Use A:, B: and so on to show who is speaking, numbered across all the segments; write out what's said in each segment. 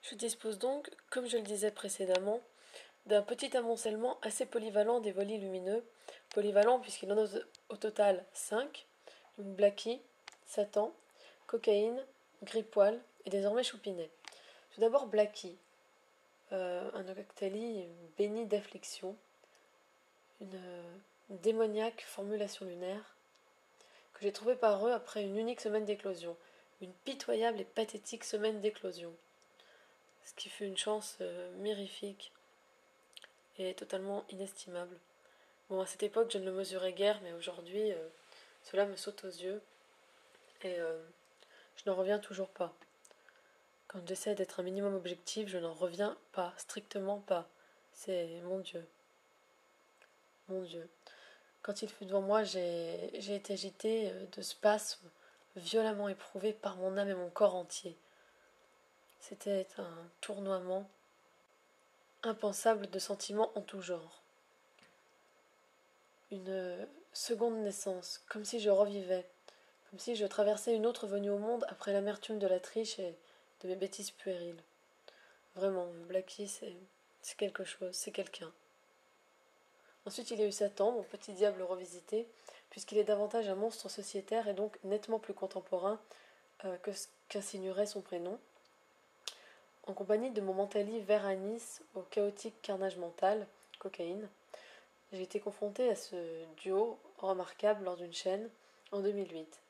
A: Je dispose donc, comme je le disais précédemment, d'un petit amoncellement assez polyvalent d'évolis lumineux, polyvalent puisqu'il en a au total 5, donc Blacky, Satan, Cocaïne, Grippoil et désormais Choupinet. Tout d'abord Blacky, un Octali béni d'affliction, une démoniaque formulation lunaire, que j'ai trouvé par eux après une unique semaine d'éclosion, une pitoyable et pathétique semaine d'éclosion, ce qui fut une chance mirifique et totalement inestimable. Bon, à cette époque, je ne le mesurais guère, mais aujourd'hui, cela me saute aux yeux et je n'en reviens toujours pas. Quand j'essaie d'être un minimum objectif, je n'en reviens pas, strictement pas. C'est mon Dieu, mon Dieu. Quand il fut devant moi, j'ai été agitée de spasmes violemment éprouvés par mon âme et mon corps entier. C'était un tournoiement impensable de sentiments en tout genre. Une seconde naissance, comme si je revivais, comme si je traversais une autre venue au monde après l'amertume de la triche et de mes bêtises puériles. Vraiment, Blacky, c'est quelque chose, c'est quelqu'un. Ensuite, il y a eu Satan, mon petit diable revisité, puisqu'il est davantage un monstre sociétaire et donc nettement plus contemporain que ce qu'insinuerait son prénom. En compagnie de mon mentali vert à Nice au chaotique carnage mental, Cocaïne, j'ai été confrontée à ce duo remarquable lors d'une chaîne en 2008.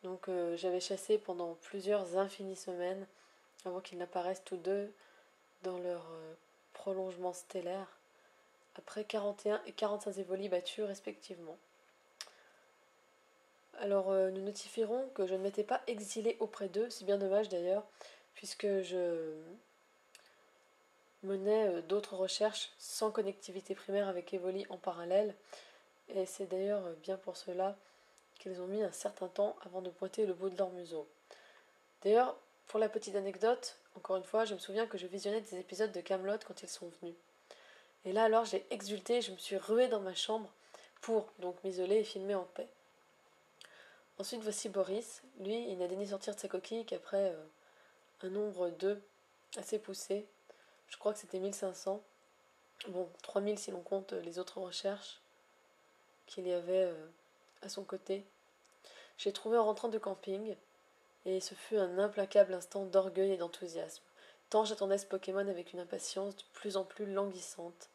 A: Donc j'avais chassé pendant plusieurs infinies semaines avant qu'ils n'apparaissent tous deux dans leur prolongement stellaire, après 41 et 45 évolis battus respectivement. Alors nous notifierons que je ne m'étais pas exilée auprès d'eux, c'est bien dommage d'ailleurs, puisque je menais d'autres recherches sans connectivité primaire avec Evoli en parallèle, et c'est d'ailleurs bien pour cela qu'ils ont mis un certain temps avant de pointer le bout de leur museau. D'ailleurs, pour la petite anecdote, encore une fois, je me souviens que je visionnais des épisodes de Camelot quand ils sont venus. Et là alors j'ai exulté, je me suis ruée dans ma chambre pour donc m'isoler et filmer en paix. Ensuite voici Boris, lui il n'a daigné sortir de sa coquille qu'après un nombre 2 assez poussé, je crois que c'était 1500, bon 3000 si l'on compte les autres recherches qu'il y avait à son côté. J'ai trouvé en rentrant de camping, et ce fut un implacable instant d'orgueil et d'enthousiasme, tant j'attendais ce Pokémon avec une impatience de plus en plus languissante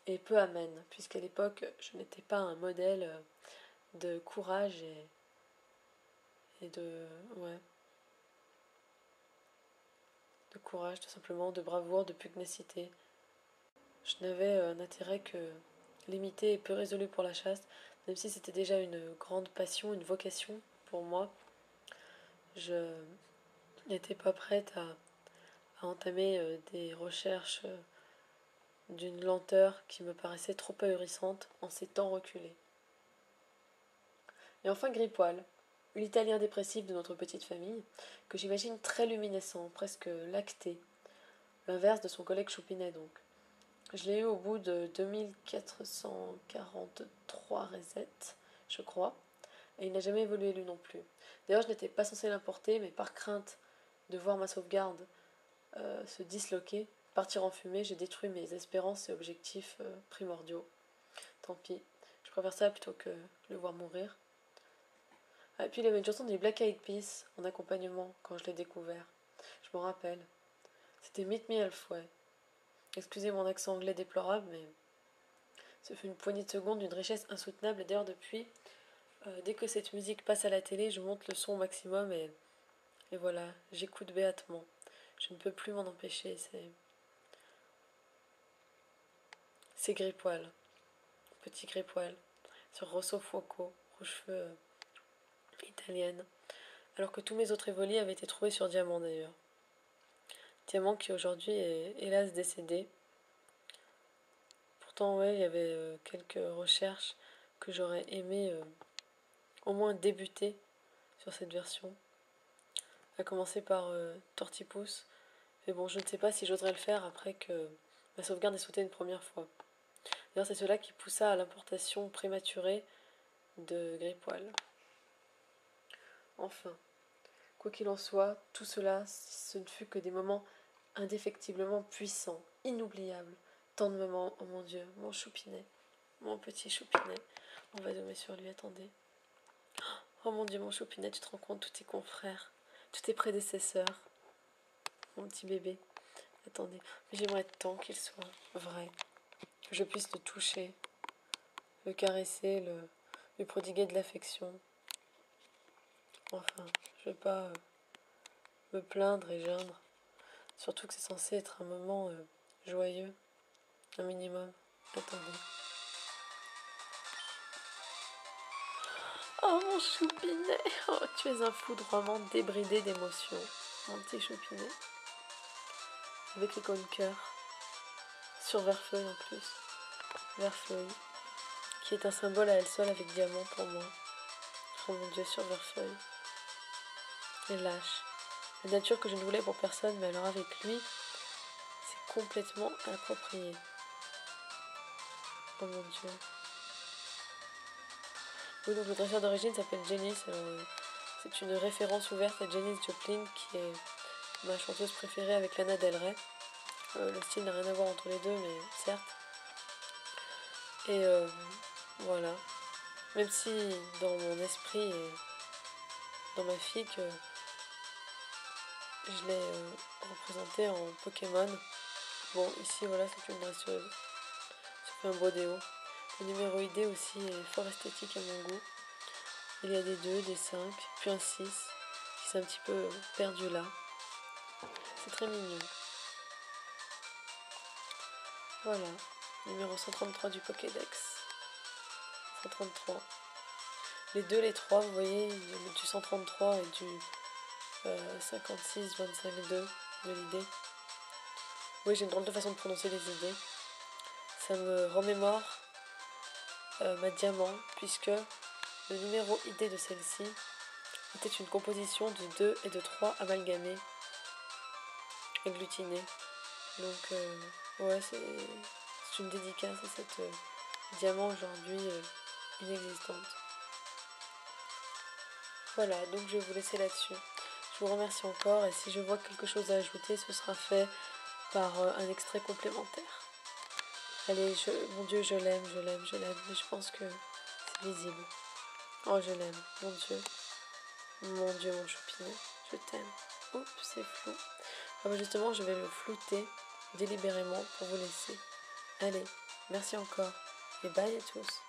A: et peu amène, puisqu'à l'époque je n'étais pas un modèle de courage et ouais, de courage tout simplement, de bravoure, de pugnacité. Je n'avais un intérêt que limité et peu résolu pour la chasse, même si c'était déjà une grande passion, une vocation pour moi. Je n'étais pas prête à entamer des recherches d'une lenteur qui me paraissait trop ahurissante en ces temps reculés. Et enfin Grippoil, l'italien dépressif de notre petite famille, que j'imagine très luminescent, presque lacté, l'inverse de son collègue Choupinet donc. Je l'ai eu au bout de 2443 resets, je crois, et il n'a jamais évolué lui non plus. D'ailleurs, je n'étais pas censé l'importer, mais par crainte de voir ma sauvegarde se disloquer, partir en fumée, j'ai détruit mes espérances et objectifs primordiaux. Tant pis, je préfère ça plutôt que le voir mourir. Ah, et puis il y avait une chanson des Black Eyed Peas en accompagnement quand je l'ai découvert. Je me rappelle. C'était Meet Me Halfway. Excusez mon accent anglais déplorable, mais ce fut une poignée de secondes d'une richesse insoutenable. Et d'ailleurs, depuis, dès que cette musique passe à la télé, je monte le son au maximum et voilà, j'écoute béatement. Je ne peux plus m'en empêcher. C'est Grippoil, petit Grippoil, sur Rosso Fuoco, rouge-feu italienne. Alors que tous mes autres évolis avaient été trouvés sur Diamant d'ailleurs. Diamant qui aujourd'hui est hélas décédé. Pourtant, ouais, il y avait quelques recherches que j'aurais aimé au moins débuter sur cette version. À commencer par Tortipousse. Mais bon, je ne sais pas si j'oserais le faire après que ma sauvegarde ait sauté une première fois. D'ailleurs, c'est cela qui poussa à l'importation prématurée de Grippoil. Enfin, Quoi qu'il en soit, tout cela, ce ne fut que des moments indéfectiblement puissants, inoubliables. Tant de moments, oh mon Dieu, mon choupinet, mon petit choupinet. On va zoomer sur lui, attendez. Oh mon Dieu, mon choupinet, tu te rends compte, tous tes confrères, tous tes prédécesseurs, mon petit bébé. Attendez, mais j'aimerais tant qu'il soit vrai, que je puisse le toucher, le caresser, lui prodiguer de l'affection. Enfin, je ne vais pas me plaindre et geindre, surtout que c'est censé être un moment joyeux, un minimum. Attendez. Oh mon choupinet, oh, tu es un foudroiement débridé d'émotions, mon petit choupinet. Avec l'icône cœur, sur vert-feuille en plus, vert-feuille, qui est un symbole à elle seule avec diamant pour moi. Oh mon Dieu, sur vert-feuille. Et lâche. La nature que je ne voulais pour personne, mais alors avec lui, c'est complètement approprié. Oh mon Dieu. Oui, donc le dresseur d'origine s'appelle Janis. C'est une référence ouverte à Janis Joplin, qui est ma chanteuse préférée avec Lana Del Rey. Le style n'a rien à voir entre les deux, mais certes. Et voilà. Même si dans mon esprit et dans ma fiche, je l'ai représentée en Pokémon. Bon, ici, voilà, c'est une dresseuse. Ça fait un beau déo. Le numéro ID aussi est fort esthétique à mon goût. Il y a des 2, des 5, puis un 6, qui s'est un petit peu perdu là. C'est très mignon. Voilà, numéro 133 du Pokédex. 133. Les 2, les 3, vous voyez, du 133 et du 56, 25, 2 de l'idée. Oui, j'ai une drôle de façon de prononcer les idées. Ça me remémore ma diamant, puisque le numéro ID de celle-ci était une composition de 2 et de 3 amalgamés, agglutinés. Donc, ouais, c'est une dédicace à cette diamant aujourd'hui inexistante. Voilà, donc je vais vous laisser là-dessus. Je vous remercie encore, et si je vois quelque chose à ajouter, ce sera fait par un extrait complémentaire. Allez, mon Dieu, je l'aime, mais je pense que c'est visible. Oh, je l'aime, mon Dieu, mon choupinet, je t'aime. Oups, c'est flou. Ah bah justement, je vais le flouter délibérément pour vous laisser. Allez, merci encore, et bye à tous.